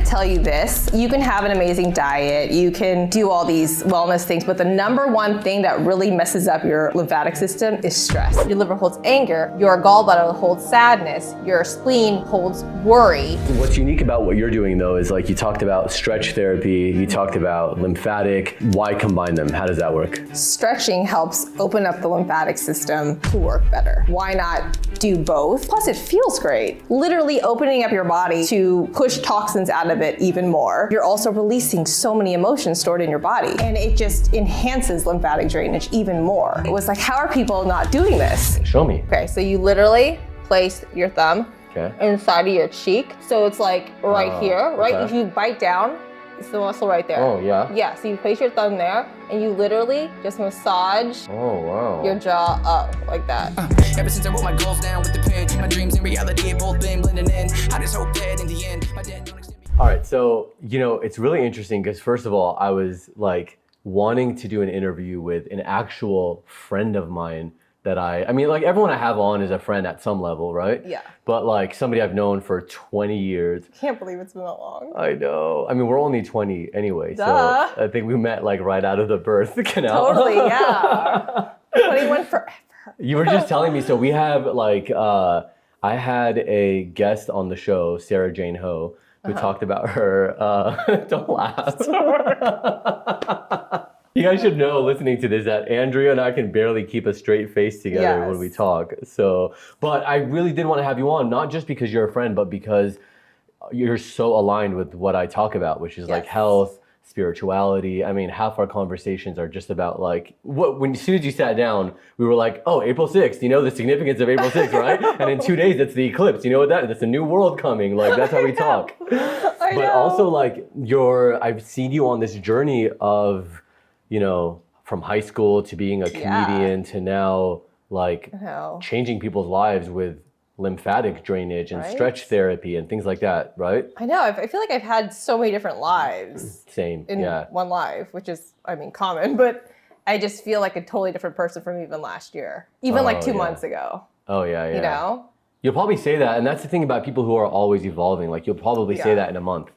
tell you this. You can have an amazing diet, you can do all these wellness things, but the number one thing that really messes up your lymphatic system is stress. Your liver holds anger, your gallbladder holds sadness, your spleen holds worry. What's unique about what you're doing though is like you talked about stretch therapy, you talked about lymphatic. Why combine them? How does that work? Stretching helps open up the lymphatic system to work better. Why not do both? Plus it feels great. Literally opening up your body to push toxins out of it even more. You're also releasing so many emotions stored in your body, and it just enhances lymphatic drainage even more. It was like, how are people not doing this? Show me. Okay, so you literally place your thumb inside of your cheek. So it's like right here, right? Okay. If you bite down, it's the muscle right there. Oh, yeah? Yeah, so you place your thumb there and you literally just massage your jaw up like that. Ever since I wrote my goals down with the pen, my dreams and reality have both been blending in. I just hope that in the end, my dad don't extend me. All right, so, you know, it's really interesting because first of all, I was like wanting to do an interview with an actual friend of mine that I mean, like everyone I have on is a friend at some level, right? Yeah. But like somebody I've known for 20 years. Can't believe it's been that long. I know. I mean, we're only 20 anyway. Duh. So I think we met like right out of the birth canal. Totally, yeah. 21 forever. You were just telling me, so we have like, I had a guest on the show, Sarah Jane Ho, who talked about her, don't laugh. You guys should know, listening to this, that Andrea and I can barely keep a straight face together when we talk. So, but I really did want to have you on, not just because you're a friend, but because you're so aligned with what I talk about, which is like health, spirituality. I mean, half our conversations are just about like, as soon as you sat down, we were like, oh, April 6th, you know the significance of April 6th, right? And in 2 days, it's the eclipse. You know what that's a new world coming. Like, that's how we talk. But also like I've seen you on this journey of, you know, from high school to being a comedian to now like changing people's lives with lymphatic drainage and stretch therapy and things like that, right? I know. I feel like I've had so many different lives. Same. In one life, which is, I mean, common, but I just feel like a totally different person from even last year, even like 2 months ago. Oh, yeah, yeah. You know? You'll probably say that. And that's the thing about people who are always evolving. Like, you'll probably say that in a month.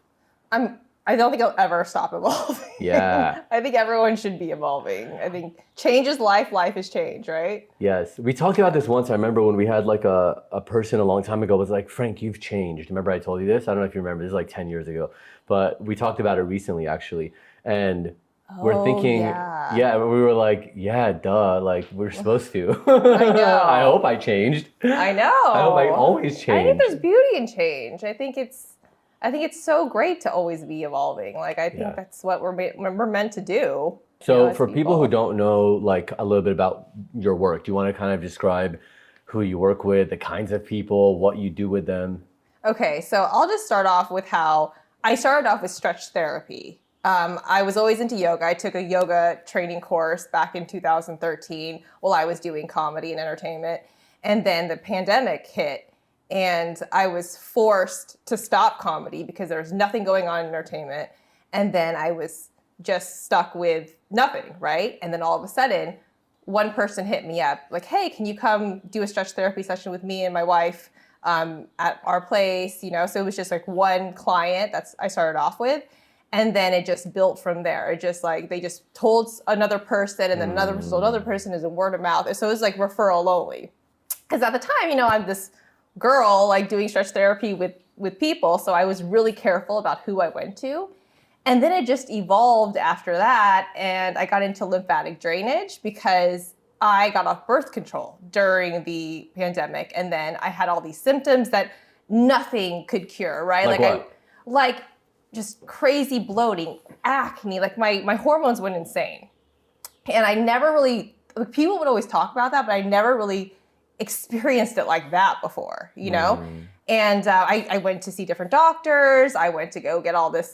I don't think I'll ever stop evolving. Yeah. I think everyone should be evolving. I think change is life, life is change, right? Yes. We talked about this once. I remember when we had like a person a long time ago was like, Frank, you've changed. Remember I told you this? I don't know if you remember. This is like 10 years ago. But we talked about it recently, actually. And we're thinking, we were like, yeah, duh. Like, we're supposed to. I know. I hope I changed. I know. I hope I always change. I think there's beauty in change. I think it's so great to always be evolving. Like, I think that's what we're meant to do. So for people who don't know, like, a little bit about your work, do you want to kind of describe who you work with, the kinds of people, what you do with them? Okay, so I'll just start off with how I started off with stretch therapy. I was always into yoga. I took a yoga training course back in 2013 while I was doing comedy and entertainment. And then the pandemic hit. And I was forced to stop comedy because there was nothing going on in entertainment. And then I was just stuck with nothing, right? And then all of a sudden, one person hit me up like, hey, can you come do a stretch therapy session with me and my wife at our place? You know, so it was just like one client I started off with. And then it just built from there. It just like, they just told another person and then another person told another person as a word of mouth. So it was like referral only. Because at the time, you know, I'm this girl like doing stretch therapy with people, so I was really careful about who I went to. And then it just evolved after that, and I got into lymphatic drainage because I got off birth control during the pandemic, and then I had all these symptoms that nothing could cure, right? Like just crazy bloating, acne, like my hormones went insane. And I never really, people would always talk about that, but I never really experienced it like that before, you know? And I went to see different doctors. I went to go get all these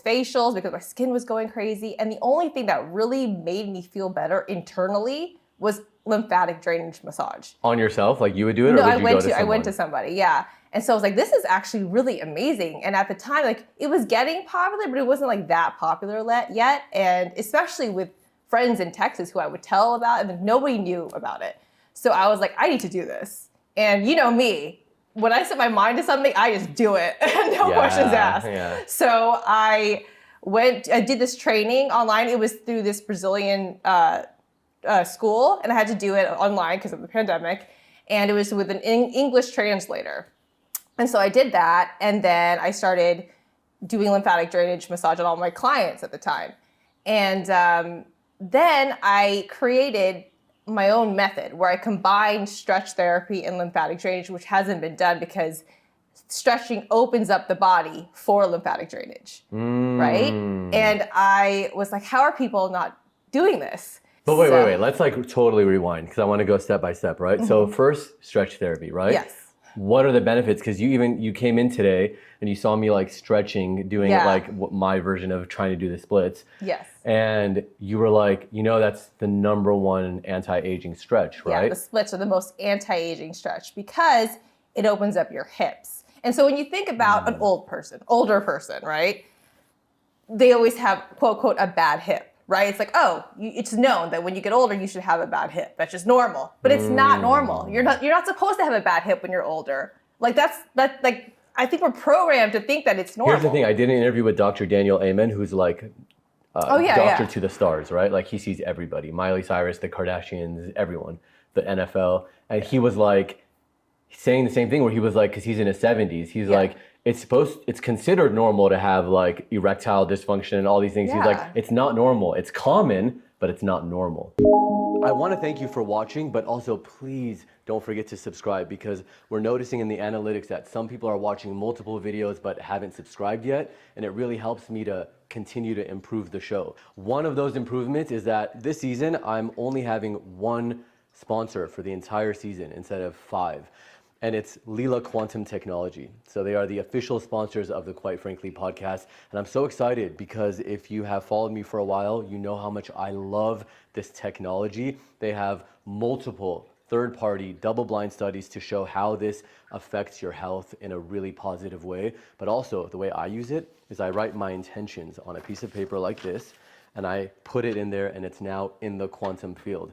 facials because my skin was going crazy. And the only thing that really made me feel better internally was lymphatic drainage massage. On yourself? Like you would do it? Or No, would you go to someone? I went to somebody, yeah. And so I was like, this is actually really amazing. And at the time, like it was getting popular, but it wasn't like that popular yet. And especially with friends in Texas who I would tell about, and then nobody knew about it. So I was like, I need to do this. And you know me, when I set my mind to something, I just do it. No questions asked. Yeah. So I did this training online. It was through this Brazilian school, and I had to do it online because of the pandemic. And it was with an English translator. And so I did that. And then I started doing lymphatic drainage massage on all my clients at the time. And then I created my own method where I combined stretch therapy and lymphatic drainage, which hasn't been done because stretching opens up the body for lymphatic drainage, right? And I was like, how are people not doing this? But wait. Let's like totally rewind because I want to go step by step, right? So first, stretch therapy, right? Yes. What are the benefits? Because you came in today and you saw me like stretching, doing like my version of trying to do the splits. Yes. And you were like, that's the number 1 anti-aging stretch, right? Yeah, the splits are the most anti-aging stretch because it opens up your hips. And so when you think about an older person, right? They always have, quote, quote, a bad hip. Right? It's like, it's known that when you get older, you should have a bad hip. That's just normal. But it's not normal. You're not supposed to have a bad hip when you're older. Like I think we're programmed to think that it's normal. Here's the thing. I did an interview with Dr. Daniel Amen, who's like doctor to the stars, right? Like he sees everybody. Miley Cyrus, the Kardashians, everyone, the NFL. And he was like saying the same thing where he was like, because he's in his 70s, he's like, it's considered normal to have like erectile dysfunction and all these things. He's like, it's not normal. It's common, but it's not normal. I want to thank you for watching, but also please don't forget to subscribe because we're noticing in the analytics that some people are watching multiple videos but haven't subscribed yet, and it really helps me to continue to improve the show. One of those improvements is that this season, I'm only having 1 sponsor for the entire season instead of 5. And it's LEELA Quantum Technology. So they are the official sponsors of the Quite Frankly podcast. And I'm so excited because if you have followed me for a while, you know how much I love this technology. They have multiple third-party double-blind studies to show how this affects your health in a really positive way. But also the way I use it is I write my intentions on a piece of paper like this, and I put it in there and it's now in the quantum field.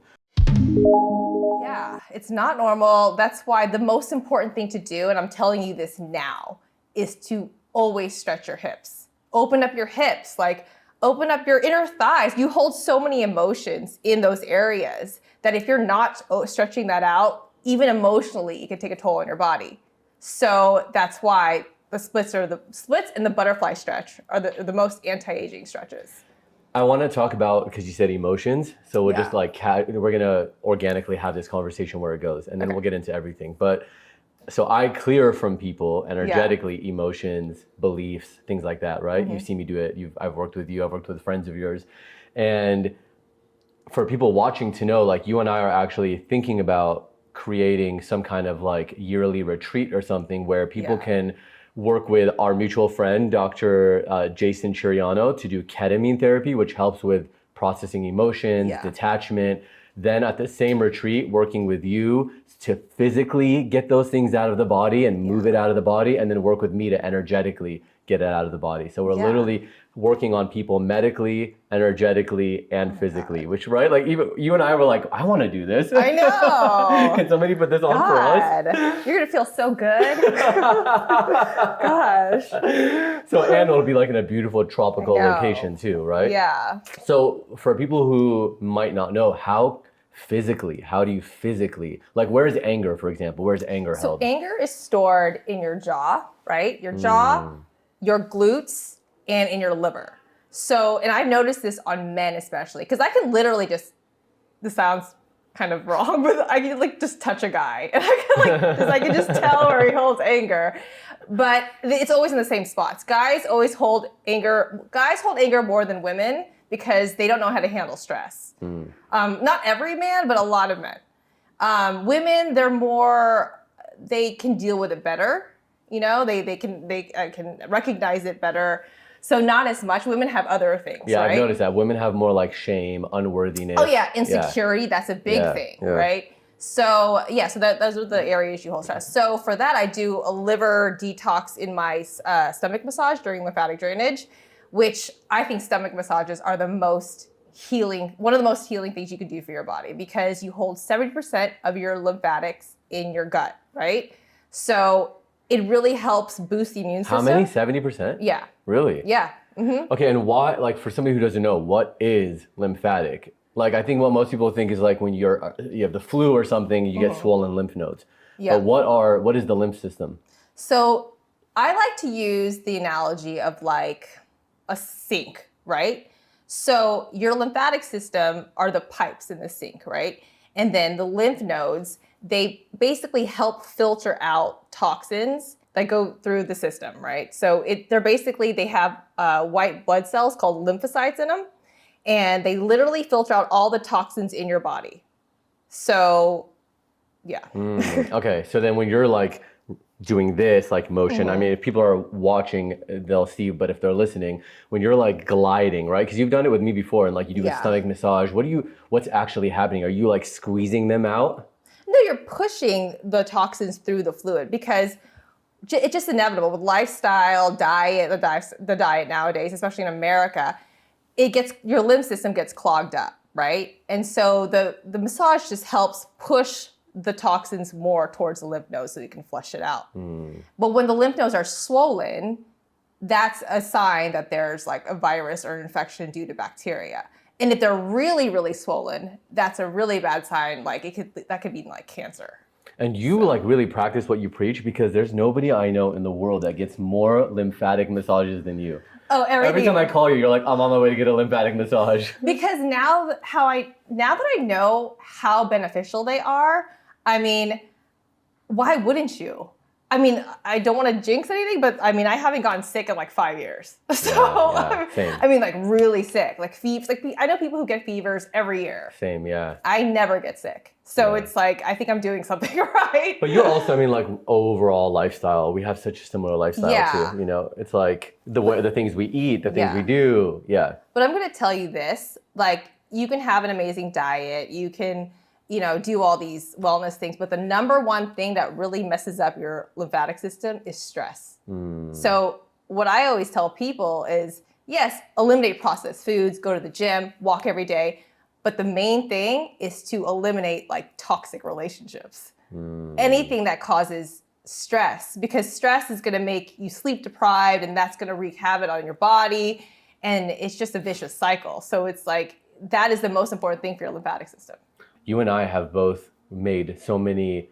Yeah, it's not normal. That's why the most important thing to do, and I'm telling you this now, is to always stretch your hips. Open up your hips, like open up your inner thighs. You hold so many emotions in those areas that if you're not stretching that out, even emotionally, it can take a toll on your body. So that's why the splits and the butterfly stretch are the most anti-aging stretches. I want to talk about, because you said emotions, so we'll just like, we're going to organically have this conversation where it goes, and then we'll get into everything. But so I clear from people energetically emotions, beliefs, things like that, right? You've seen me do it. I've worked with you, I've worked with friends of yours. And for people watching to know, like you and I are actually thinking about creating some kind of like yearly retreat or something where people can work with our mutual friend, Dr. Jason Chiriano, to do ketamine therapy, which helps with processing emotions, detachment. Then at the same retreat, working with you to physically get those things out of the body and move it out of the body, and then work with me to energetically get it out of the body. So we're literally working on people medically, energetically, and physically, which, right? Like even you and I were like, I want to do this. I know. Can somebody put this on for us? You're going to feel so good. Gosh. So, and it'll be like in a beautiful tropical location too, right? Yeah. So for people who might not know, how do you physically, like where's anger, for example? Where's anger held? So anger is stored in your jaw, right? Your jaw, your glutes, and in your liver. So, and I've noticed this on men especially, because I can literally just, this sounds kind of wrong, but I can like just touch a guy and I can just tell where he holds anger. But it's always in the same spots. Guys hold anger more than women because they don't know how to handle stress. Not every man, but a lot of men. Women, they can deal with it better. You know, they can recognize it better. So not as much. Women have other things. Yeah, right? I've noticed that women have more like shame, unworthiness. Oh yeah, insecurity. That's a big thing, right? So those are the areas you hold stress. So for that, I do a liver detox in my stomach massage during lymphatic drainage, which I think stomach massages are one of the most healing things you can do for your body because you hold 70% of your lymphatics in your gut, right? So it really helps boost the immune system. How many? 70%? Yeah. Really? Yeah. Mm-hmm. Okay, and why, like for somebody who doesn't know, what is lymphatic? Like I think what most people think is like when you have the flu or something, you get swollen lymph nodes. Yeah. But what is the lymph system? So I like to use the analogy of like a sink, right? So your lymphatic system are the pipes in the sink, right? And then the lymph nodes, they basically help filter out toxins that go through the system, right? So they have white blood cells called lymphocytes in them, and they literally filter out all the toxins in your body. So, yeah. Okay, so then when you're like doing this like motion, I mean, if people are watching, they'll see, but if they're listening, when you're like gliding, right? Because you've done it with me before, and like you do a stomach massage. What's actually happening? Are you like squeezing them out? No, you're pushing the toxins through the fluid because it's just inevitable with lifestyle, diet, the diet nowadays, especially in America, your lymph system gets clogged up, right? And so the massage just helps push the toxins more towards the lymph nodes so you can flush it out. But when the lymph nodes are swollen, that's a sign that there's like a virus or an infection due to bacteria. And if they're really, really swollen, that's a really bad sign. Like that could be like cancer. And you like really practice what you preach, because there's nobody I know in the world that gets more lymphatic massages than you. Oh, every time I call you, you're like, I'm on my way to get a lymphatic massage. Because now that I know how beneficial they are, I mean, why wouldn't you? I mean, I don't want to jinx anything, but I mean, I haven't gotten sick in like 5 years. So, same. I mean, like really sick, like fevers. Like I know people who get fevers every year. Same, yeah. I never get sick. So it's like, I think I'm doing something right. But you're also, I mean, like overall lifestyle, we have such a similar lifestyle too. You know, it's like the things we eat, the things we do. Yeah. But I'm going to tell you this, like you can have an amazing diet. You can, do all these wellness things. But the number one thing that really messes up your lymphatic system is stress. So what I always tell people is, yes, eliminate processed foods, go to the gym, walk every day. But the main thing is to eliminate like toxic relationships. Anything that causes stress, because stress is going to make you sleep deprived, and that's going to wreak havoc on your body. And it's just a vicious cycle. So it's like, that is the most important thing for your lymphatic system. You and I have both made so many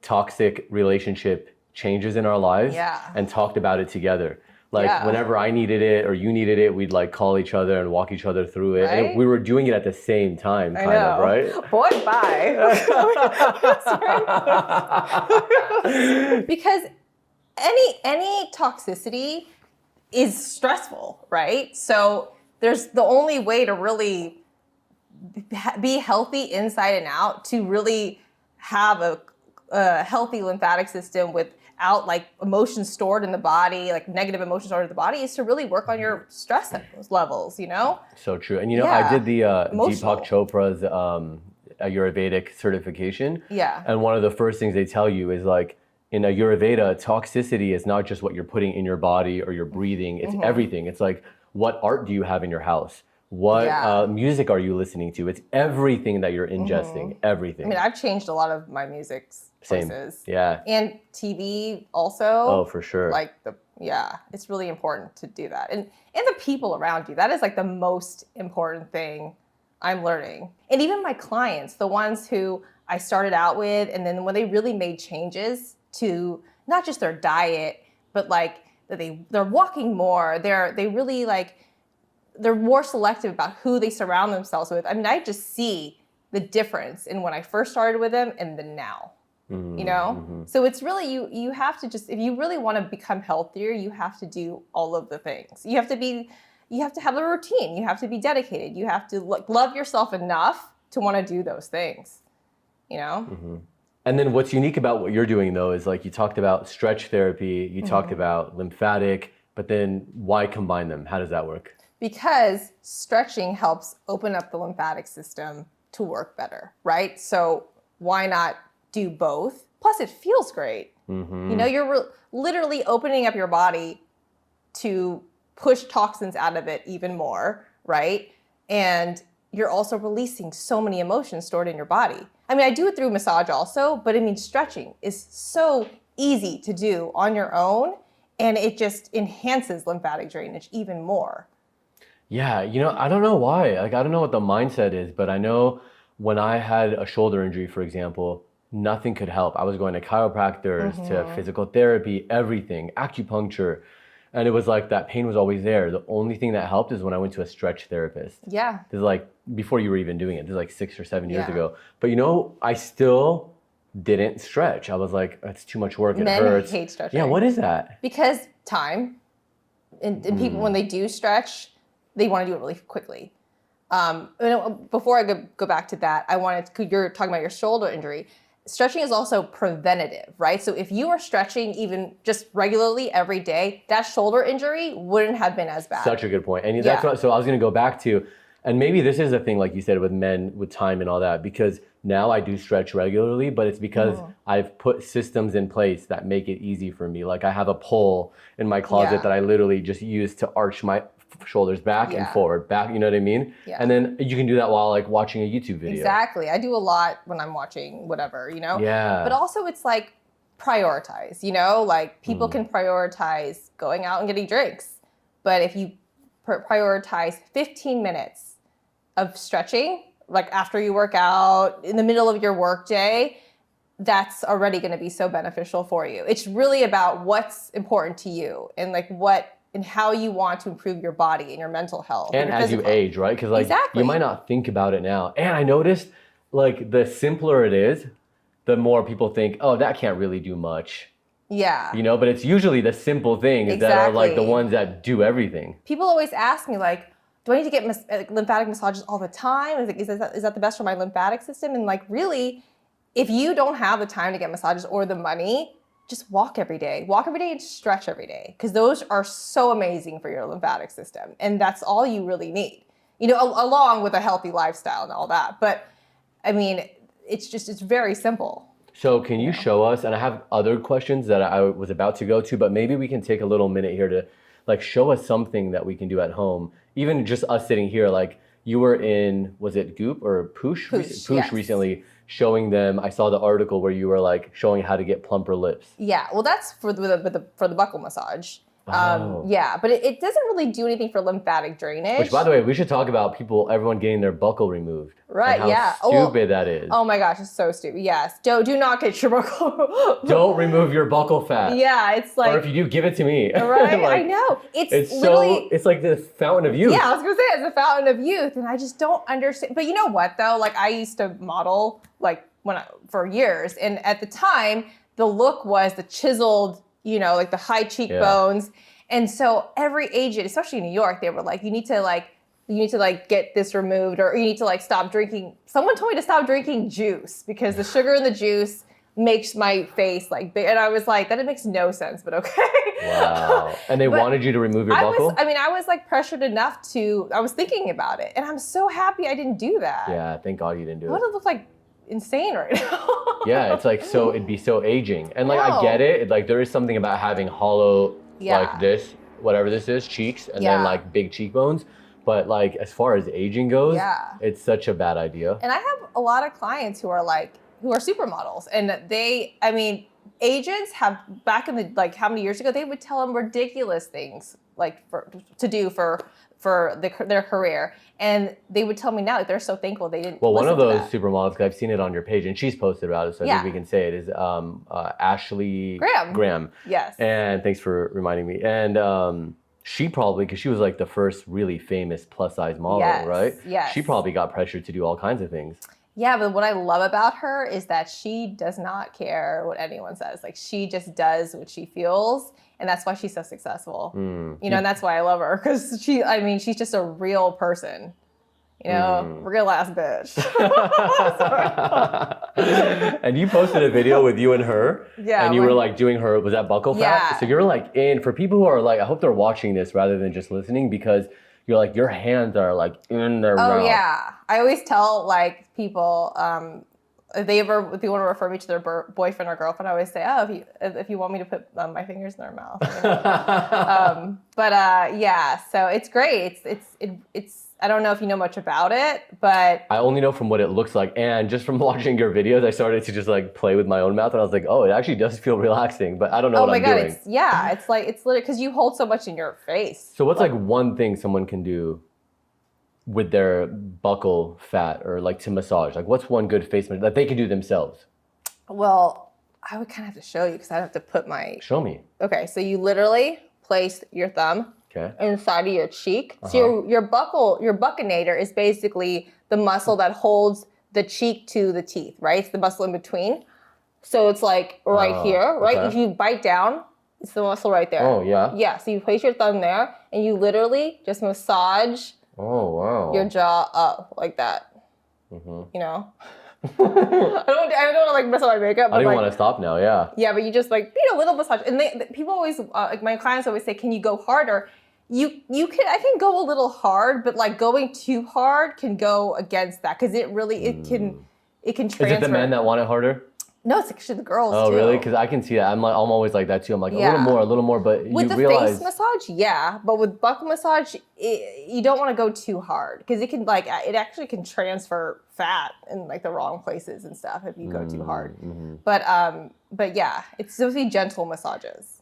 toxic relationship changes in our lives and talked about it together. Like whenever I needed it or you needed it, we'd like call each other and walk each other through it. Right? And we were doing it at the same time, kind of, right? Boy, bye. Because any toxicity is stressful, right? So there's the only way to really be healthy inside and out, to really have a healthy lymphatic system without like emotions stored in the body, like negative emotions stored in the body, is to really work on your stress levels, So true. And I did the Deepak Chopra's Ayurvedic certification. Yeah. And one of the first things they tell you is like, in Ayurveda, toxicity is not just what you're putting in your body or your breathing, it's everything. It's like, what art do you have in your house? What music are you listening to? It's everything that you're ingesting, everything. I mean, I've changed a lot of my music choices. Yeah. And TV also. Oh, for sure. Like it's really important to do that. And the people around you, that is like the most important thing I'm learning. And even my clients, the ones who I started out with, and then when they really made changes to not just their diet, but like they're walking more, they really like, they're more selective about who they surround themselves with. I mean, I just see the difference in when I first started with them and then now, So it's really, you have to just, if you really want to become healthier, you have to do all of the things. You have to have a routine. You have to be dedicated. You have to love yourself enough to want to do those things, And then what's unique about what you're doing though, is like you talked about stretch therapy, you talked about lymphatic, but then why combine them? How does that work? Because stretching helps open up the lymphatic system to work better, right? So why not do both? Plus it feels great. You're literally opening up your body to push toxins out of it even more, right? And you're also releasing so many emotions stored in your body. I mean, I do it through massage also, but I mean, stretching is so easy to do on your own, and it just enhances lymphatic drainage even more. Yeah, I don't know why. Like, I don't know what the mindset is, but I know when I had a shoulder injury, for example, nothing could help. I was going to chiropractors, to physical therapy, everything, acupuncture. And it was like that pain was always there. The only thing that helped is when I went to a stretch therapist. Yeah. This is like before you were even doing it. This is like 6 or 7 years Yeah. ago. But I still didn't stretch. I was like, it's too much work. It Men hurts. hate stretching. Yeah, what is that? Because time. And people, when they do stretch, they want to do it really quickly. Before I go back to that, you're talking about your shoulder injury. Stretching is also preventative, right? So if you are stretching even just regularly every day, that shoulder injury wouldn't have been as bad. Such a good point. And that's so I was going to go back to, and maybe this is a thing, like you said, with men, with time and all that, because now I do stretch regularly, but it's because I've put systems in place that make it easy for me. Like I have a pole in my closet that I literally just use to arch my shoulders back and forward, back, you know what I mean? Yeah. And then you can do that while like watching a YouTube video. Exactly. I do a lot when I'm watching whatever, Yeah. But also it's like prioritize, like people can prioritize going out and getting drinks. But if you prioritize 15 minutes of stretching, like after you work out, in the middle of your work day, that's already going to be so beneficial for you. It's really about what's important to you and like and how you want to improve your body and your mental health. And as you age, right? Because like you might not think about it now. And I noticed like the simpler it is, the more people think, oh, that can't really do much. Yeah. But it's usually the simple things that are like the ones that do everything. People always ask me like, do I need to get lymphatic massages all the time? Is that the best for my lymphatic system? And like really, if you don't have the time to get massages or the money, just walk every day. Walk every day and stretch every day, because those are so amazing for your lymphatic system. And that's all you really need, along with a healthy lifestyle and all that. But I mean, it's very simple. So can you show us, and I have other questions that I was about to go to, but maybe we can take a little minute here to like show us something that we can do at home. Even just us sitting here, like you were in, was it Goop or Poosh? Poosh recently, showing them, I saw the article where you were like showing how to get plumper lips. Yeah, well that's for the buckle massage. Yeah, but it doesn't really do anything for lymphatic drainage. Which, by the way, we should talk about everyone getting their buckle removed. Right, and how stupid that is. Oh my gosh, it's so stupid. Yes, do not get your buckle. Don't remove your buckle fat. Yeah, it's like. Or if you do, give it to me. Right, like, I know. It's literally. It's like the fountain of youth. Yeah, I was gonna say it's the fountain of youth, and I just don't understand. But you know what though? Like I used to model for years, and at the time the look was the chiseled, like the high cheekbones. Yeah. And so every agent, especially in New York, they were like, you need to get this removed, or you need to stop drinking. Someone told me to stop drinking juice because the sugar in the juice makes my face big. And I was like, that makes no sense, but okay. Wow. And they wanted you to remove your buckle? I was pressured enough I was thinking about it. And I'm so happy I didn't do that. Yeah, thank God you didn't do it. It would have looked like insane right now. Yeah, it's it'd be so aging. And I get it. There is something about having hollow, like this, whatever this is, cheeks, and then big cheekbones. But as far as aging goes, it's such a bad idea. And I have a lot of clients who are supermodels, and agents have back in the how many years ago, they would tell them ridiculous things to do for their career, and they would tell me now that they're so thankful they didn't. Well, one of those supermodels, because I've seen it on your page, and she's posted about it, so I think we can say it, is Ashley Graham. Yes. And thanks for reminding me. And she probably, because she was the first really famous plus size model, right? Yes. She probably got pressured to do all kinds of things. Yeah, but what I love about her is that she does not care what anyone says. She just does what she feels, and that's why she's so successful. And that's why I love her, because she's just a real person. Real ass bitch. And you posted a video with you and her. Yeah. And you were doing her, was that buckle fat? Yeah. So you're in, for people who are I hope they're watching this rather than just listening, because you're your hands are in their mouth. Oh yeah. I always tell people, if they want to refer me to their boyfriend or girlfriend, I always say, oh, if you want me to put my fingers in their mouth. Yeah, so it's great. It's I don't know if you know much about it, but I only know from what it looks like, and just from watching your videos, I started to just like play with my own mouth, and I was like, oh, it actually does feel relaxing, but I don't know what I'm doing. It's literally because you hold so much in your face. So what's like one thing someone can do with their buccal fat or like to massage? Like what's one good face massage that they can do themselves? Well, I would kind of have to show you because I'd have to put my... Show me. Okay, so you literally place your thumb inside of your cheek. So your buccinator is basically the muscle that holds the cheek to the teeth, right? It's the muscle in between. So it's like right here, right? Okay. If you bite down, it's the muscle right there. Oh, yeah? Yeah, so you place your thumb there and you literally just massage your jaw up like that. You know? I don't want to like mess up my makeup. I don't even want to stop now, yeah. Yeah, but you just like, a little massage. And people always, like my clients always say, can you go harder? I can go a little hard, but like going too hard can go against that because it can transfer. Is it the men that want it harder? No, it's actually the girls too. Oh, really? Because I can see that. I'm always like that too. I'm like, a little more, but with you realize... With the face massage, yeah. But with buccal massage, you don't want to go too hard because it actually can transfer fat in like the wrong places and stuff if you go too hard. But yeah, it's supposed to be gentle massages.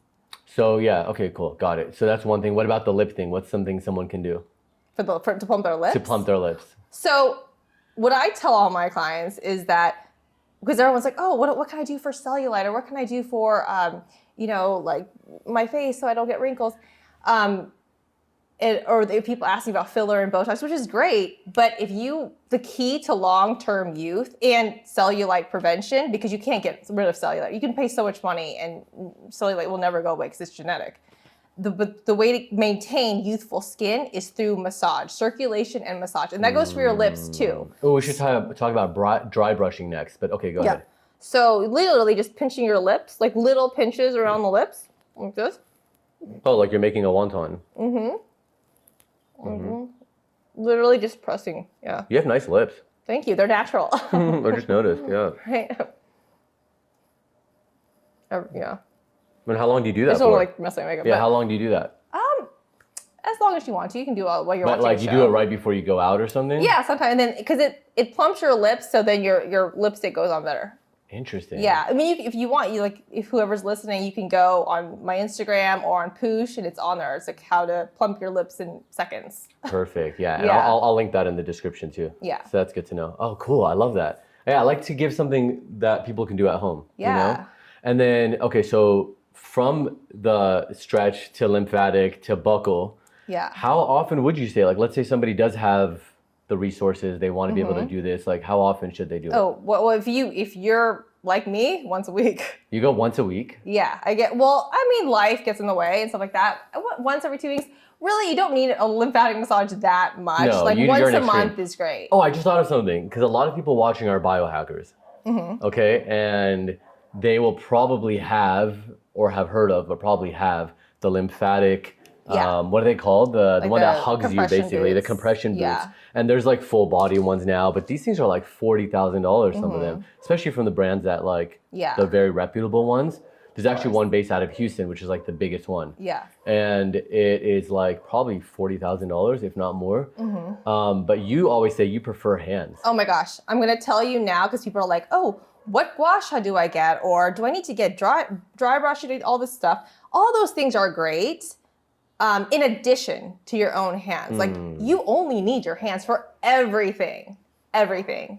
So yeah, okay, cool, got it. So that's one thing. What about the lip thing? What's something someone can do? To plump their lips? To plump their lips. So what I tell all my clients is that, because everyone's like, oh, what can I do for cellulite? Or what can I do for, like my face so I don't get wrinkles? Or if people ask me about filler and Botox, which is great, but the key to long-term youth and cellulite prevention, because you can't get rid of cellulite. You can pay so much money and cellulite will never go away because it's genetic. The way to maintain youthful skin is through massage, circulation and massage. And that goes for your lips too. Oh, we should talk about dry brushing next, but okay, go ahead. So literally just pinching your lips, like little pinches around the lips, like this. Oh, like you're making a wonton. Literally just pressing, yeah. You have nice lips. Thank you, they're natural. I just noticed, yeah. Right. Yeah. And how long do you do that I just for? don't like messing with makeup. Yeah, how long do you do that? As long as you want to. You can do it while you're watching But like a you show. do it right before you go out or something? Yeah, sometimes. And then, because it plumps your lips, so then your lipstick goes on better. Interesting. Yeah, I mean, if you want, if whoever's listening, you can go on my Instagram or on Poosh, and it's on there. It's like how to plump your lips in seconds. Perfect, yeah. And I'll link that in the description too. Yeah. So that's good to know. Oh, cool, I love that. Yeah, I like to give something that people can do at home. Yeah. You know? And then, okay, so from the stretch to lymphatic to buccal, how often would you say, like, let's say somebody does have the resources, they want to be able to do this, like how often should they do it? Oh, well, if you're like me, once a week. You go once a week? Yeah, life gets in the way and stuff like that. Once every 2 weeks. Really, you don't need a lymphatic massage that much. No, like once a month is great. Oh, I just thought of something, because a lot of people watching are biohackers, okay? And they will probably have, or have heard of, but probably have the lymphatic, what are they called? The one that hugs you, basically, the compression boots. And there's like full body ones now, but these things are like $40,000, some of them, especially from the brands that like, the very reputable ones. There's actually one based out of Houston, which is like the biggest one. Yeah. And it is like probably $40,000, if not more. But you always say you prefer hands. Oh my gosh. I'm going to tell you now, because people are like, oh, what gua sha do I get? Or do I need to get dry brush? All this stuff. All those things are great. In addition to your own hands. Like you only need your hands for everything.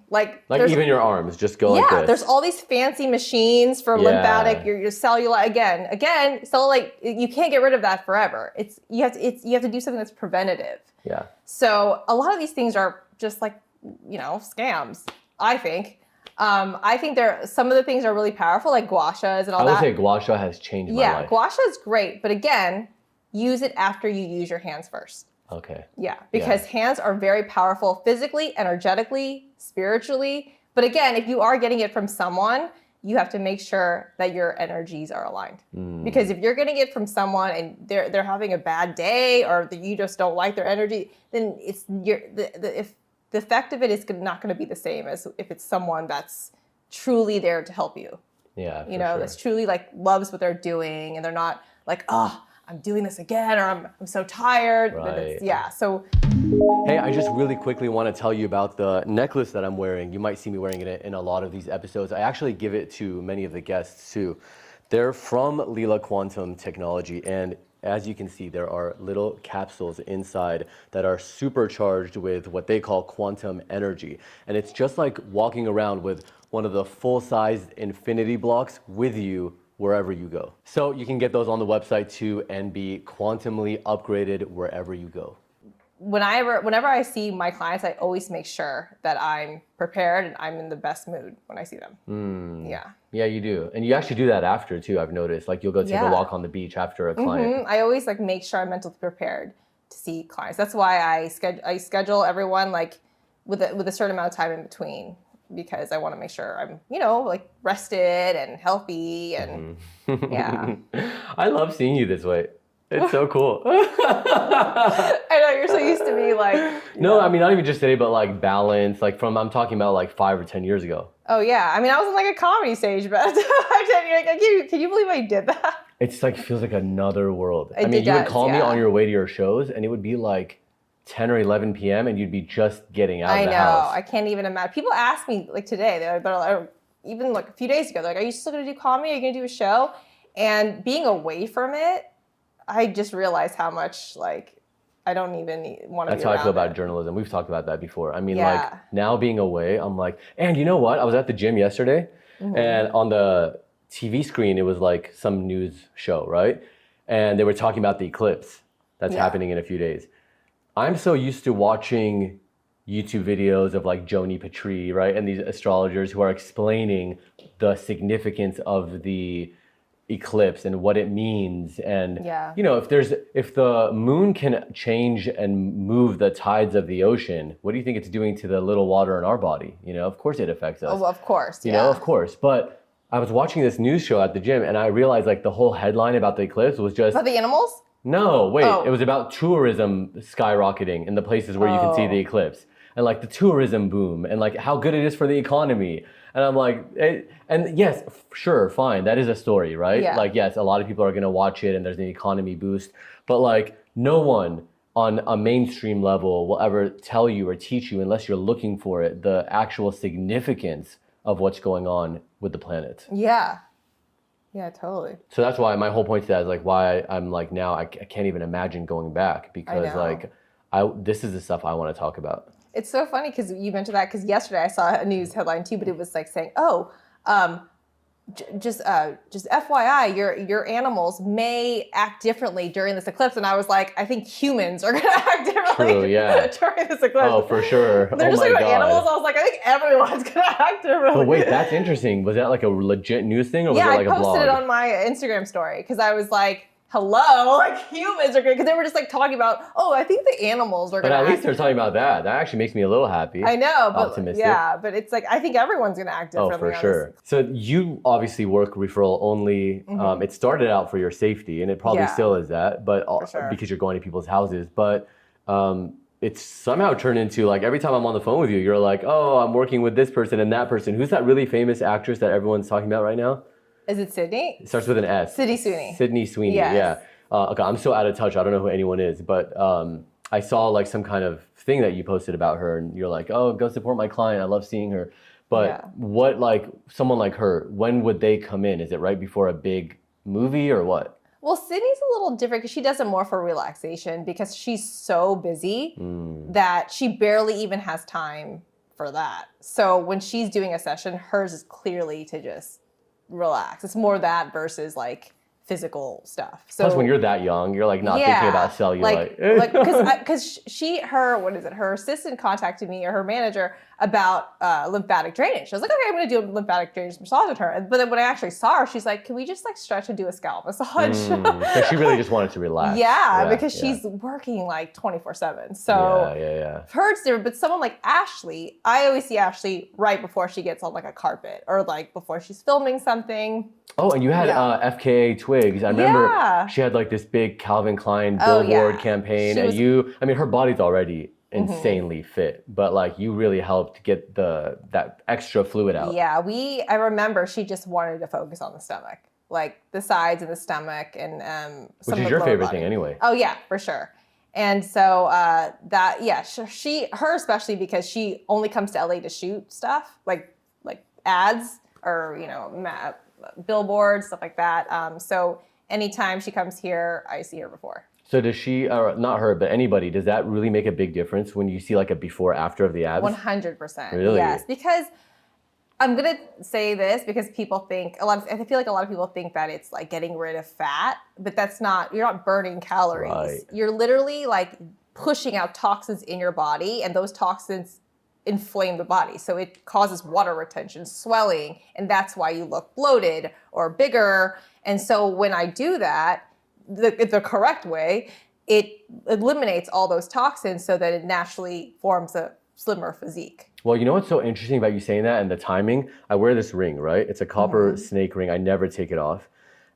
Like even your arms, just go like this. Yeah, there's all these fancy machines for lymphatic, your cellulite. Again, cellulite, you can't get rid of that forever. You have to do something that's preventative. Yeah. So a lot of these things are just like, scams, I think. I think some of the things are really powerful, like gua shas and all that. I would say gua sha has changed my life. Yeah, gua sha is great, but again, use it after you use your hands first. Okay. Yeah, because hands are very powerful physically, energetically, spiritually. But again, if you are getting it from someone, you have to make sure that your energies are aligned. Because if you're getting it from someone and they're having a bad day, or you just don't like their energy, then the effect of it is not going to be the same as if it's someone that's truly there to help you. Yeah, You know, that's truly like loves what they're doing, and they're not like, oh, I'm doing this again, or I'm so tired. Right. Yeah. So. Hey, I just really quickly want to tell you about the necklace that I'm wearing. You might see me wearing it in a lot of these episodes. I actually give it to many of the guests too. They're from LEELA Quantum Technology, and as you can see, there are little capsules inside that are supercharged with what they call quantum energy. And it's just like walking around with one of the full-sized infinity blocks with you wherever you go. So you can get those on the website too and be quantumly upgraded wherever you go. Whenever I see my clients, I always make sure that I'm prepared and I'm in the best mood when I see them. Yeah. Yeah, you do. And you actually do that after too, I've noticed. Like you'll go take a walk on the beach after a client. I always like make sure I'm mentally prepared to see clients. That's why I schedule everyone like with a certain amount of time in between, because I want to make sure I'm, like rested and healthy and yeah. I love seeing you this way. It's so cool. I know, you're so used to me like. No, I mean, not even just today, but like balance, like I'm talking about like 5 or 10 years ago. Oh yeah, I mean, I was in like a comedy stage, but can you believe I did that? It's like, feels like another world. I mean, you would call me on your way to your shows and it would be like 10 or 11 p.m. and you'd be just getting out of the house. I know, I can't even imagine. People ask me like today, they're like, even like a few days ago, they're like, are you still gonna do comedy? Are you gonna do a show? And being away from it, I just realized how much like I don't even want to. That's how I feel about journalism. We've talked about that before. I mean, like now being away, I'm like, and you know what? I was at the gym yesterday, and on the TV screen, it was like some news show, right? And they were talking about the eclipse that's happening in a few days. I'm so used to watching YouTube videos of like Joni Petrie, right? And these astrologers who are explaining the significance of the eclipse and what it means, and if the moon can change and move the tides of the ocean, what do you think it's doing to the little water in our body? Of course it affects us. Oh, of course. You know, of course. But I was watching this news show at the gym and I realized like the whole headline about the eclipse was just about the animals. No, wait, it was about tourism skyrocketing in the places where you can see the eclipse, and like the tourism boom and like how good it is for the economy. And I'm like, and yes, sure, fine. That is a story, right? Yeah. Like, yes, a lot of people are going to watch it and there's an economy boost. But like, no one on a mainstream level will ever tell you or teach you, unless you're looking for it, the actual significance of what's going on with the planet. Yeah. Yeah, totally. So that's why my whole point to that is like why I'm like now I can't even imagine going back, because like this is the stuff I want to talk about. It's so funny because you mentioned that, because yesterday I saw a news headline too, but it was like saying, just FYI, your animals may act differently during this eclipse. And I was like, I think humans are going to act differently during this eclipse. Oh, for sure. They're just like about animals. I was like, I think everyone's going to act differently. But wait, that's interesting. Was that like a legit news thing, or was it like a blog? Yeah, I posted it on my Instagram story because I was like, hello, like humans are great, because they were just like talking about, I think the animals are going to. But at least they're talking about that. That actually makes me a little happy. I know, but optimistic. Yeah, but it's like I think everyone's going to act differently. Oh, for sure. So you obviously work referral only. It started out for your safety, and it probably still is that, but because you're going to people's houses. But it's somehow turned into like every time I'm on the phone with you, you're like, oh, I'm working with this person and that person. Who's that really famous actress that everyone's talking about right now? Is it Sydney? It starts with an S. Sydney Sweeney. Sydney Sweeney, yes. Yeah. Okay, I'm so out of touch. I don't know who anyone is, but I saw like some kind of thing that you posted about her, and you're like, oh, go support my client. I love seeing her. But what, like, someone like her, when would they come in? Is it right before a big movie or what? Well, Sydney's a little different because she does it more for relaxation, because she's so busy that she barely even has time for that. So when she's doing a session, hers is clearly to just relax. It's more that versus like physical stuff. So plus when you're that young, you're like not thinking about cellulite. Because her assistant contacted me, or her manager, about lymphatic drainage. I was like, okay, I'm going to do a lymphatic drainage massage with her. But then when I actually saw her, she's like, can we just like stretch and do a scalp massage? So she really just wanted to relax. Because she's working like 24/7. So hers different. But someone like Ashley, I always see Ashley right before she gets on like a carpet, or like before she's filming something. Oh, and you had FKA Twigs. I remember she had like this big Calvin Klein billboard campaign, and her body's already insanely fit, but like you really helped get that extra fluid out. Yeah, I remember she just wanted to focus on the stomach, like the sides and the stomach, and some Which of is the your lower favorite body. thing anyway. Oh yeah, for sure. And so her especially, because she only comes to LA to shoot stuff like ads or billboards, stuff like that. So anytime she comes here, I see her before. So does she, or not her, but anybody, does that really make a big difference when you see like a before after of the abs? 100%. Really? Yes, because I'm gonna say this because people think I feel like a lot of people think that it's like getting rid of fat, but that's not. You're not burning calories. Right. You're literally like pushing out toxins in your body, and those toxins inflame the body. So it causes water retention, swelling, and that's why you look bloated or bigger. And so when I do that, the correct way, it eliminates all those toxins so that it naturally forms a slimmer physique. Well, you know what's so interesting about you saying that and the timing? I wear this ring, right? It's a copper snake ring. I never take it off.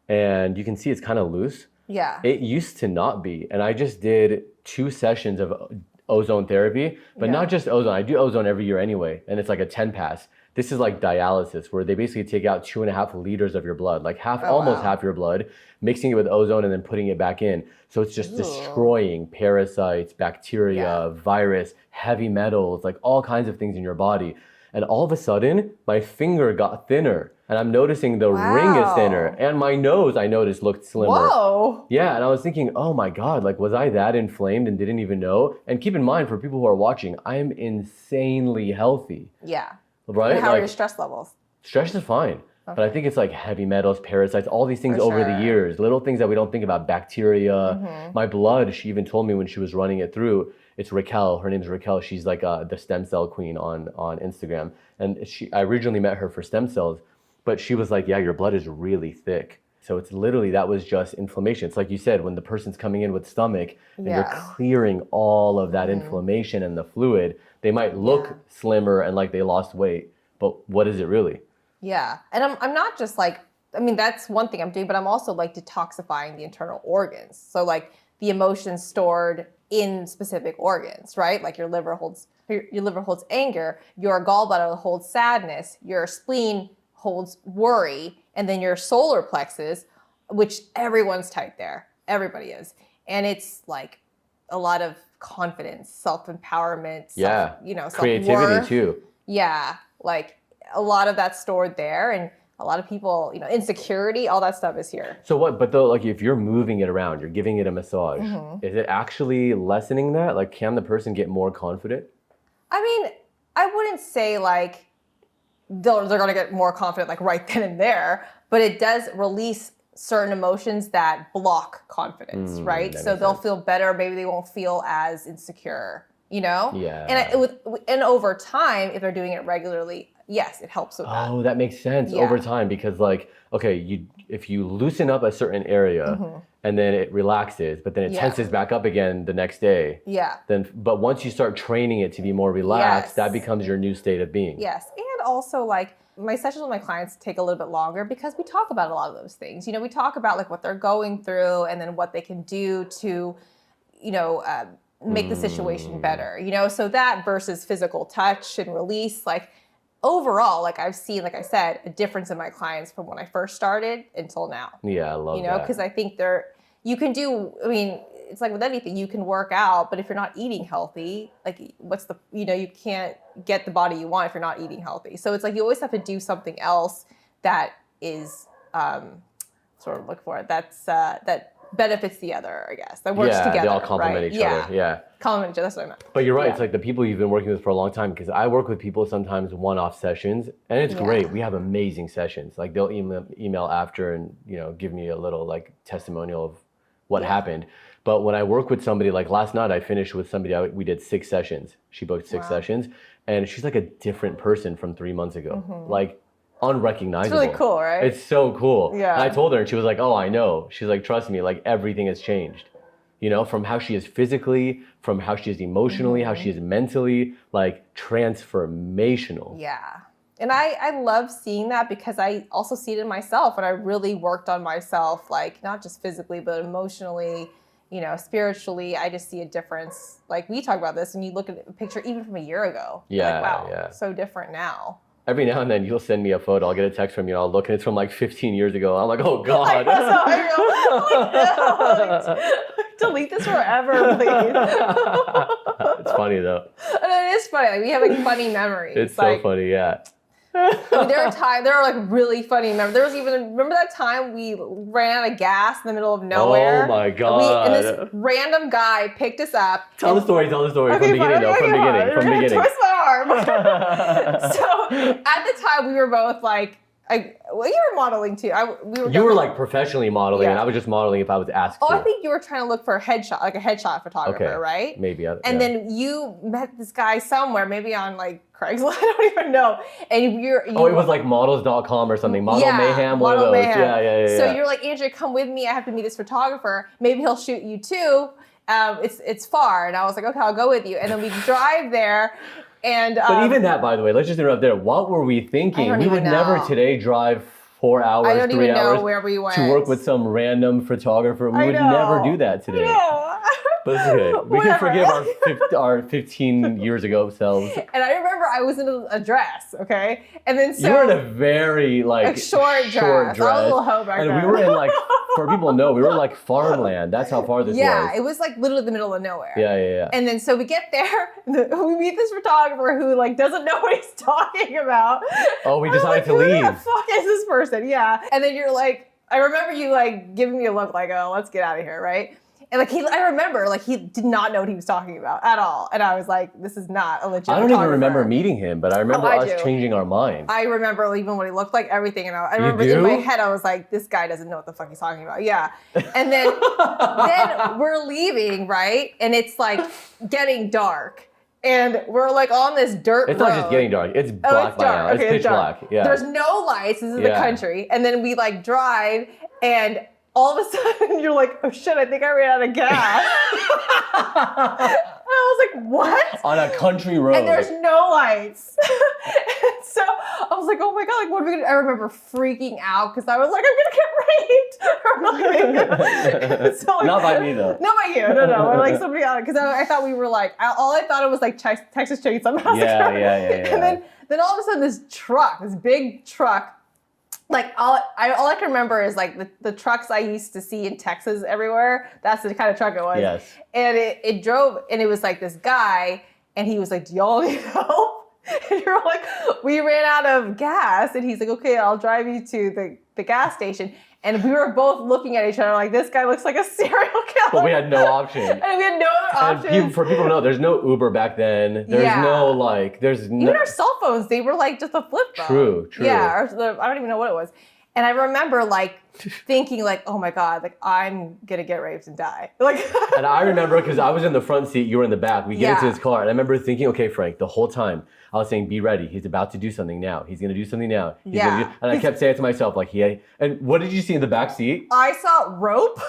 And you can see it's kind of loose. Yeah. It used to not be. And I just did 2 sessions of ozone therapy, but not just ozone. I do ozone every year anyway. And it's like a 10 pass. This is like dialysis, where they basically take out 2.5 liters of your blood, like almost half your blood, mixing it with ozone and then putting it back in. So it's just destroying parasites, bacteria, virus, heavy metals, like all kinds of things in your body. And all of a sudden, my finger got thinner, and I'm noticing the ring is thinner, and my nose, I noticed, looked slimmer. Whoa. Yeah, and I was thinking, oh my God, like was I that inflamed and didn't even know? And keep in mind, for people who are watching, I am insanely healthy. Yeah. Right? And how are your stress levels? Stress is fine. Okay. But I think it's like heavy metals, parasites, all these things over the years, little things that we don't think about, bacteria. My blood, she even told me when she was running it through, it's Raquel, her name's Raquel. She's like the stem cell queen on Instagram. And I originally met her for stem cells, but she was like, yeah, your blood is really thick. So it's literally, that was just inflammation. It's like you said, when the person's coming in with stomach and you're clearing all of that inflammation and the fluid, they might look slimmer and like they lost weight, but what is it really? Yeah. And I'm not just like, I mean, that's one thing I'm doing, but I'm also like detoxifying the internal organs. So like the emotions stored in specific organs, right? Like your liver holds anger, your gallbladder holds sadness, your spleen holds worry, and then your solar plexus, which everyone's tight there. Everybody is. And it's like a lot of confidence, self-empowerment, creativity self-worth. too. Yeah, like a lot of that's stored there, and a lot of people, insecurity, all that stuff is here. So what, but though, like if you're moving it around, you're giving it a massage, is it actually lessening that? Like can the person get more confident? I mean, I wouldn't say like they're going to get more confident like right then and there, but it does release certain emotions that block confidence, right? So they'll feel better. Maybe they won't feel as insecure, Yeah. And over time, if they're doing it regularly, yes, it helps with that. Oh, that makes sense over time, because like, okay, if you loosen up a certain area and then it relaxes, but then it tenses back up again the next day. Yeah. But once you start training it to be more relaxed, that becomes your new state of being. Yes. And also like my sessions with my clients take a little bit longer because we talk about a lot of those things. We talk about like what they're going through and then what they can do to, make the situation better, so that versus physical touch and release, like overall, like I've seen, like I said, a difference in my clients from when I first started until now. Yeah, I love that. Because I think it's like with anything, you can work out, but if you're not eating healthy, like what's the, you can't get the body you want if you're not eating healthy. So it's like you always have to do something else that is, sort of look for it, that benefits the other, I guess. That works together. Yeah, they all complement each other. Yeah. Complement each other, that's what I meant. But you're right, it's like the people you've been working with for a long time, because I work with people sometimes one-off sessions, and it's great. We have amazing sessions. Like they'll email after and, give me a little like testimonial of what happened. But when I work with somebody, like last night I finished with somebody, we did 6 sessions. She booked 6 sessions, and she's like a different person from 3 months ago. Like unrecognizable. It's really cool, right? It's so cool. Yeah. And I told her, and she was like, oh, I know. She's like, trust me, like everything has changed. From how she is physically, from how she is emotionally, how she is mentally, like transformational. Yeah. And I love seeing that because I also see it in myself, and I really worked on myself, like not just physically, but emotionally, you know, spiritually, I just see a difference. Like we talk about this, and you look at a picture even from a year ago. Yeah, like, wow, yeah. so different now. Every now and then you'll send me a photo. I'll get a text from you. I'll look and it's from like 15 years ago. I'm like, oh God. Delete this forever, please. It's funny though. And it is funny. Like, we have like funny memories. It's like, so funny, yeah. I mean, there are like really funny memories. There was even, remember that time we ran out of gas in the middle of nowhere? Oh my God. And this random guy picked us up. Tell the story from the beginning though, from the beginning. Twist my arm. So at the time we were both like, well, you were modeling too. You were like professionally modeling, and Yeah. I was just modeling if I was asked to. I think you were trying to look for a headshot, like a headshot photographer, Okay. right? Maybe. And then you met this guy somewhere, maybe on like Craigslist, I don't even know. And it was like models.com or something. Model Yeah, Mayhem, one of Model those. Mayhem. Yeah. So you're like, Andrea, come with me. I have to meet this photographer. Maybe he'll shoot you too. It's far. And I was like, okay, I'll go with you. And then we drive there. And but even that, by the way, let's just interrupt there. What were we thinking? We would never today drive 4 hours, 3 hours. I don't even know where we went. To work with some random photographer. We would never do that today. But it's okay. We can forgive our 15 years ago selves. And I remember I was in a dress, okay? And then so... You were in a very, like short dress. I was a little hoe back then. And we were in, like, for people to know, we were in, like, farmland. That's how far this was. Yeah, it was, like, literally the middle of nowhere. Yeah. And then so we get there, we meet this photographer who, like, doesn't know what he's talking about. Oh, we decided to Who leave. the fuck is this person? Yeah. And then you're like, I remember you, like, giving me a look like, oh, let's get out of here, right? And like I remember, like he did not know what he was talking about at all, and I was like, "This is not a legit." I don't even remember meeting him, but I remember us changing our minds. I remember even what he looked like, everything, and I remember in my head, I was like, "This guy doesn't know what the fuck he's talking about." Yeah, and then we're leaving, right, and it's like getting dark. And we're like on this dirt road. It's not just getting dark. It's black by now. It's pitch black. Yeah. There's no lights. This is the country. And then we like drive, and all of a sudden you're like, oh shit, I think I ran out of gas. And I was like, what? On a country road. And there's no lights. So I was like, oh my God, like what are we gonna do? I remember freaking out because I was like, I'm gonna get raped. So, like, not by me though. Not by you, no. Or like somebody else. Because I thought we were like, all I thought it was like Texas Chainsaw Massacre. Yeah. And then all of a sudden this big truck, like all I can remember is like the trucks I used to see in Texas everywhere. That's the kind of truck it was. Yes. And it drove, and it was like this guy, and he was like, do y'all need help? And you're like, we ran out of gas. And he's like, okay, I'll drive you to the gas station. And we were both looking at each other like, this guy looks like a serial killer. But we had no option. And we had no other option. And for people to know, there's no Uber back then. There's no like, even our cell phones, they were like just a flip phone. True. Yeah, I don't even know what it was. And I remember like thinking like, oh my God, like I'm gonna get raped and die. Like. And I remember because I was in the front seat, you were in the back. We get into his car, and I remember thinking, okay, Frank, the whole time I was saying, be ready. He's about to do something now. He's gonna do something now. And I kept saying it to myself, like, and what did you see in the back seat? I saw rope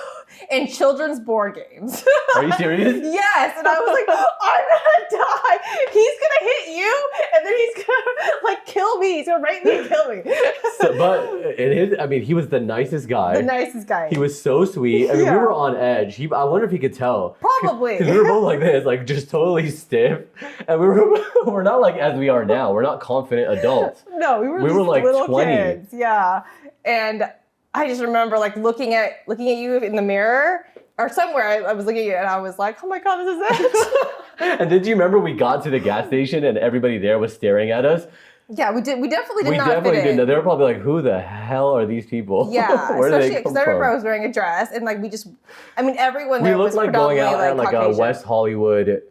and children's board games. Are you serious? Yes. And I was like, I'm gonna die. He's gonna hit you, and then he's gonna like kill me. He's gonna rape me and kill me. But he was the nicest guy. The nicest guy. He was so sweet. I mean, we were on edge. I wonder if he could tell. Probably. Because we were both like this, like just totally stiff. And we're not like as we are now. We're not confident adults. No, we were like little 20. Kids. Yeah. And I just remember like looking at you in the mirror or somewhere. I was looking at you and I was like, oh my God, this is it. And did you remember we got to the gas station and everybody there was staring at us? Yeah, we did. We definitely did not fit in. We definitely didn't. They were probably like, who the hell are these people? Yeah, Where especially do they come because I remember from? I was wearing a dress and like everyone there was like predominantly going out at like Caucasian. a West Hollywood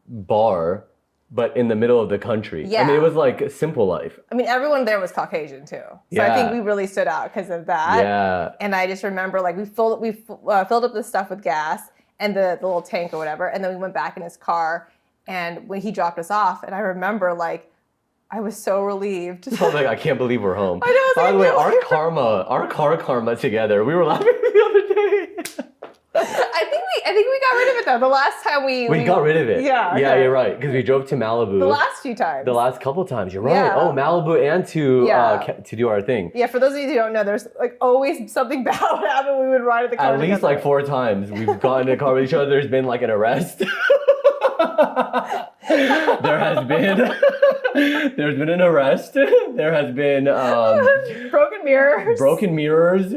bar, but in the middle of the country. Yeah. I mean, it was like a simple life. I mean, everyone there was Caucasian too. So I think we really stood out because of that. Yeah. And I just remember like we filled up the stuff with gas and the little tank or whatever, and then we went back in his car, and when he dropped us off, and I remember like I was so relieved. I was like, I can't believe we're home. I know. By the way, our car karma together, we were laughing the other day. I think think we got rid of it though. The last time we got rid of it. Yeah. Yeah, okay. you're right. Because we drove to Malibu. The last few times. The last couple times. You're right. Yeah. Oh, Malibu and to do our thing. Yeah, for those of you who don't know, there's like always something bad would happen. We would ride in the car At least like 4 times we've gotten in a car with each other. There's been like an arrest. There's been an arrest. There has been broken mirrors.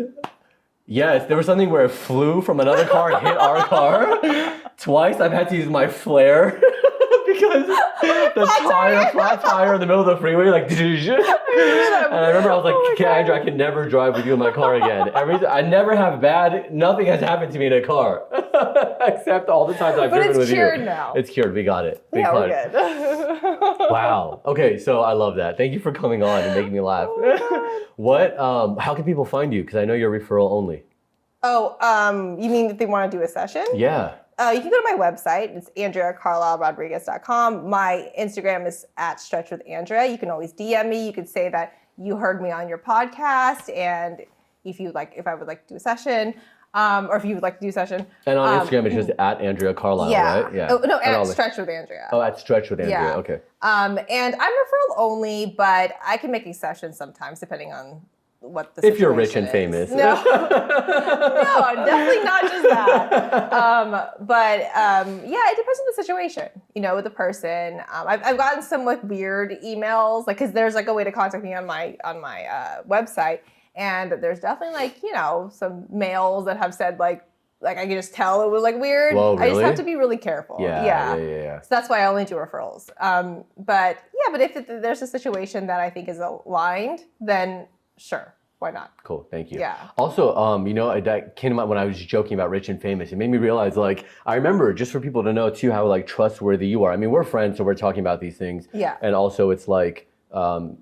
Yes, there was something where it flew from another car and hit our car. Twice I've had to use my flare because the flat tire in the middle of the freeway, like, and I remember I was like, Andrew, I can never drive with you in my car again. I never have nothing has happened to me in a car. Except all the times I've driven with you. But it's cured now. It's cured, we got it. Yeah, we're good. Wow. Okay, so I love that. Thank you for coming on and making me laugh. How can people find you? Because I know you're referral only. Oh, you mean if they want to do a session? Yeah. You can go to my website. It's AndreaCarlisleRodriguez.com. My Instagram is @StretchWithAndrea. You can always DM me. You could say that you heard me on your podcast, and if I would like to do a session, or if you would like to do a session. And on Instagram, it's just @AndreaCarlisle, right? Yeah. Oh, no, @StretchWithAndrea. Oh, @StretchWithAndrea. Yeah. Okay. And I'm referral only, but I can make exceptions sometimes depending on what the situation if you're rich and is. famous. No, no, definitely not just that. But yeah, it depends on the situation, with the person. I've gotten some like weird emails, like, because there's like a way to contact me on my website, and there's definitely like some mails that have said like I can just tell it was like weird. Whoa, really? I just have to be really careful. Yeah. So that's why I only do referrals. But if there's a situation that I think is aligned, then sure, why not? Cool, thank you. Yeah. Also, that came to mind when I was joking about rich and famous. It made me realize, like, I remember, just for people to know too, how like trustworthy you are. I mean, we're friends, so we're talking about these things. Yeah. And also, it's like, I'm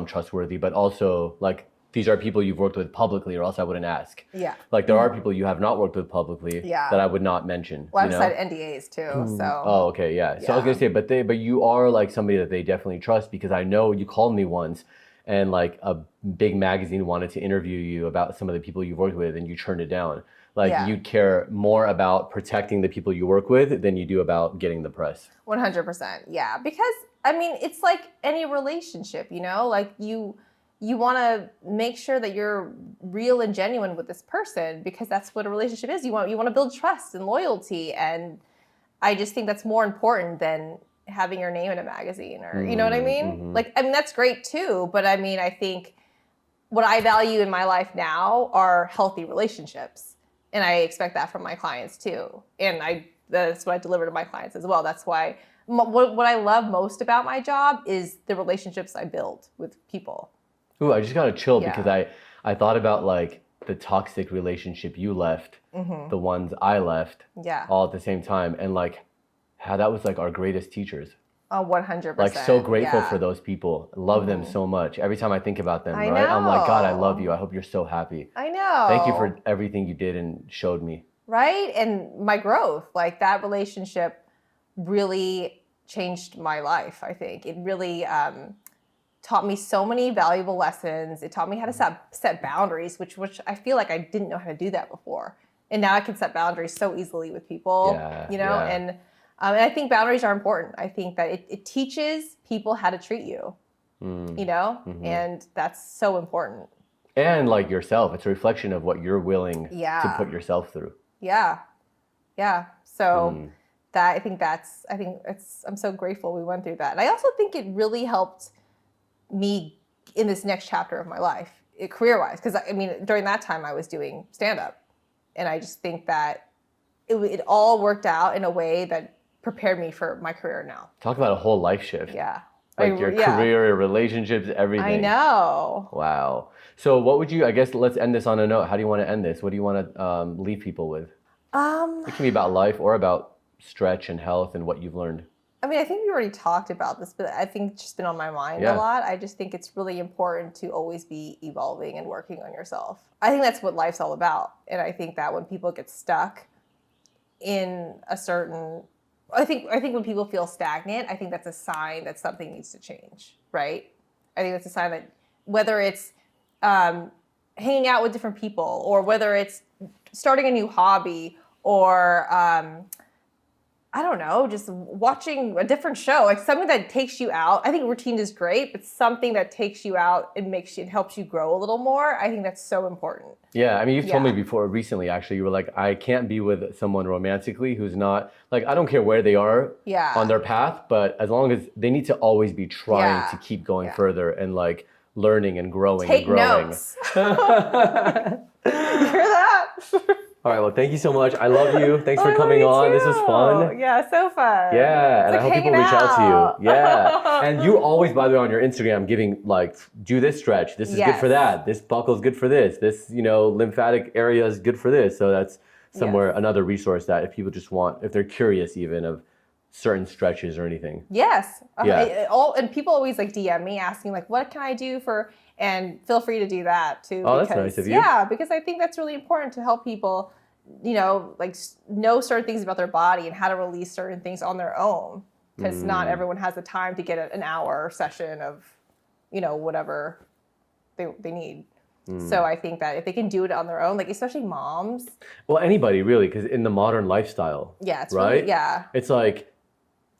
trustworthy, but also like these are people you've worked with publicly, or else I wouldn't ask. Yeah. Like there are people you have not worked with publicly that I would not mention. Well, I've signed NDAs too, so. Oh, okay, yeah. So I was gonna say, but you are like somebody that they definitely trust, because I know you called me once, and like a big magazine wanted to interview you about some of the people you've worked with, and you turned it down. Like you care more about protecting the people you work with than you do about getting the press. 100%, yeah. Because I mean, it's like any relationship, like you want to make sure that you're real and genuine with this person, because that's what a relationship is. You want to build trust and loyalty, and I just think that's more important than having your name in a magazine, or you know what I mean? Mm-hmm. Like, I mean, that's great too, but I mean, I think what I value in my life now are healthy relationships, and I expect that from my clients too. And that's what I deliver to my clients as well. That's why what I love most about my job is the relationships I build with people. Ooh, I just got to chill because I thought about like the toxic relationship you left, the ones I left, all at the same time, and like how that was like our greatest teachers. Oh, 100%. Like so grateful for those people. Love them so much. Every time I think about them, I right? know. I'm like, God, I love you. I hope you're so happy. I know. Thank you for everything you did and showed me. Right? And my growth, like that relationship really changed my life, I think. It really taught me so many valuable lessons. It taught me how to set boundaries, which I feel like I didn't know how to do that before. And now I can set boundaries so easily with people, and I think boundaries are important. I think that it teaches people how to treat you, and that's so important. And like yourself, it's a reflection of what you're willing to put yourself through. Yeah. So I'm so grateful we went through that. And I also think it really helped me in this next chapter of my life, career-wise, because I mean, during that time I was doing stand-up, and I just think that it all worked out in a way that prepared me for my career now. Talk about a whole life shift. Yeah. Like your career, your relationships, everything. I know. Wow. So what would you, I guess let's end this on a note. How do you want to end this? What do you want to leave people with? It can be about life or about stretch and health and what you've learned. I mean, I think we already talked about this, but I think it's just been on my mind a lot. I just think it's really important to always be evolving and working on yourself. I think that's what life's all about. And I think that when people get stuck in a certain, I think when people feel stagnant, I think that's a sign that something needs to change, right? I think that's a sign that whether it's hanging out with different people, or whether it's starting a new hobby, or I don't know, just watching a different show, like something that takes you out. I think routine is great, but something that takes you out and helps you grow a little more. I think that's so important. Yeah, I mean, you've told me before recently, actually, you were like, I can't be with someone romantically who's not, like, I don't care where they are on their path, but as long as they need to always be trying to keep going further and like learning and growing Take and growing. Notes. You hear that? All right, well, thank you so much. I love you. Thanks for coming on. This was fun. Yeah, so fun. Yeah, and like I hope people reach out to you. Yeah. And you always, by the way, on your Instagram, giving like, do this stretch. This is good for that. This buckle is good for this. This, lymphatic area is good for this. So that's somewhere another resource that if people just want, if they're curious even of certain stretches or anything. Yes. And people always like DM me asking like, what can I do for, and feel free to do that too. Oh, that's nice of you. Yeah, because I think that's really important to help people, like know certain things about their body and how to release certain things on their own. Because not everyone has the time to get an hour session of, whatever they need. So I think that if they can do it on their own, like especially moms. Well, anybody really, because in the modern lifestyle. Yeah, it's right? Really, it's like,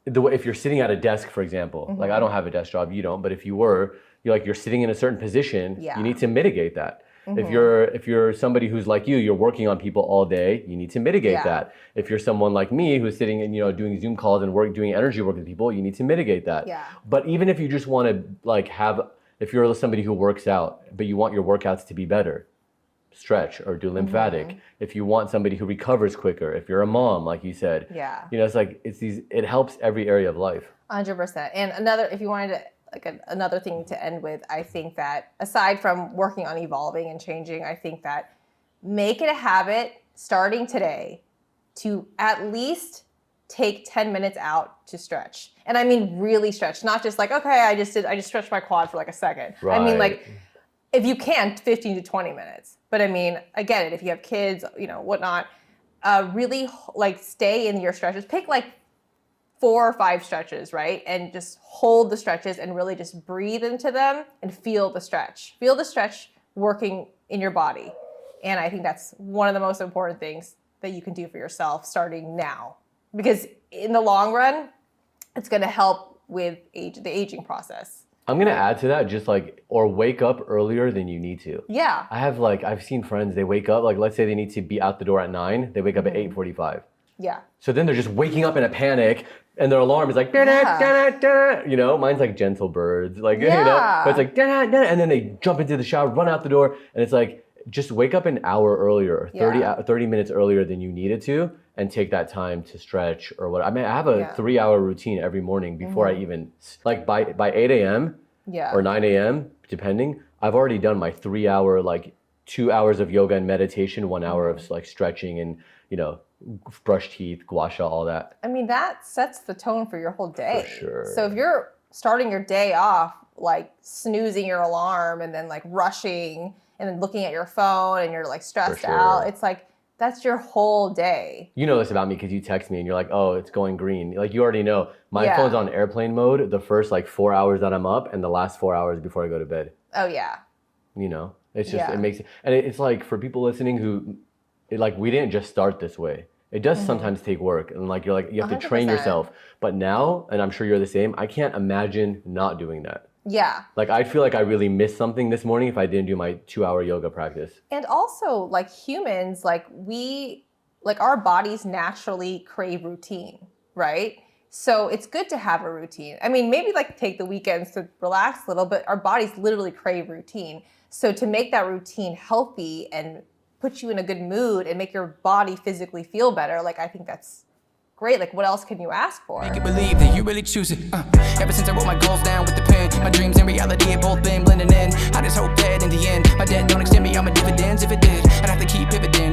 if you're sitting at a desk, for example, like I don't have a desk job, you don't, but if you were, you're sitting in a certain position, you need to mitigate that. If you're somebody who's like you're working on people all day, you need to mitigate that. If you're someone like me who's sitting and doing Zoom calls and doing energy work with people, you need to mitigate that. Yeah. But even if you just want to like if you're somebody who works out, but you want your workouts to be better, stretch or do lymphatic. If you want somebody who recovers quicker, if you're a mom, like you said, it's like it helps every area of life. 100%. And if you wanted to, another thing to end with, I think that aside from working on evolving and changing, I think that make it a habit starting today to at least take 10 minutes out to stretch. And I mean really stretch, not just like, okay, I just stretched my quad for like a second. Right. I mean like, if you can, 15 to 20 minutes. But I mean, I get it. If you have kids, whatnot, really like stay in your stretches. Pick like 4 or 5 stretches, right? And just hold the stretches and really just breathe into them and feel the stretch. Feel the stretch working in your body. And I think that's one of the most important things that you can do for yourself starting now. Because in the long run, it's going to help with the aging process. I'm going to add to that, just like, or wake up earlier than you need to. Yeah. I've seen friends, they wake up, like let's say they need to be out the door at 9, they wake up at 8:45. Yeah. So then they're just waking up in a panic and their alarm is like, mine's like gentle birds, like, but it's like, and then they jump into the shower, run out the door, and it's like, just wake up an hour earlier, 30 minutes earlier than you needed to, and take that time to stretch or what. I mean, I have a 3-hour routine every morning before I even, like by 8 a.m. Or 9 a.m., depending, I've already done my 3-hour, like 2 hours of yoga and meditation, 1 hour of like stretching and, brush teeth, gua sha, all that. I mean, that sets the tone for your whole day. For sure. So if you're starting your day off, like snoozing your alarm and then like rushing and then looking at your phone and you're like stressed out, it's like, that's your whole day. You know this about me because you text me and you're like, oh, it's going green. Like you already know. My phone's on airplane mode the first like 4 hours that I'm up and the last 4 hours before I go to bed. Oh yeah. It's just, it makes it, and it's like for people listening who, we didn't just start this way. It does sometimes take work and like, you have to 100%. train yourself. But now, and I'm sure you're the same, I can't imagine not doing that. Yeah. Like I feel like I really missed something this morning if I didn't do my 2-hour yoga practice. And also like humans, our bodies naturally crave routine, right? So it's good to have a routine. I mean, maybe like take the weekends to relax a little, but our bodies literally crave routine. So to make that routine healthy and put you in a good mood and make your body physically feel better, I think that's great. Like, what else can you ask for? Make you believe that you really choose it. Ever since I wrote my goals down with the pen, my dreams and reality have both been blending in. I just hope that in the end, my debt don't extend me all my dividends. If it did, I'd have to keep pivoting.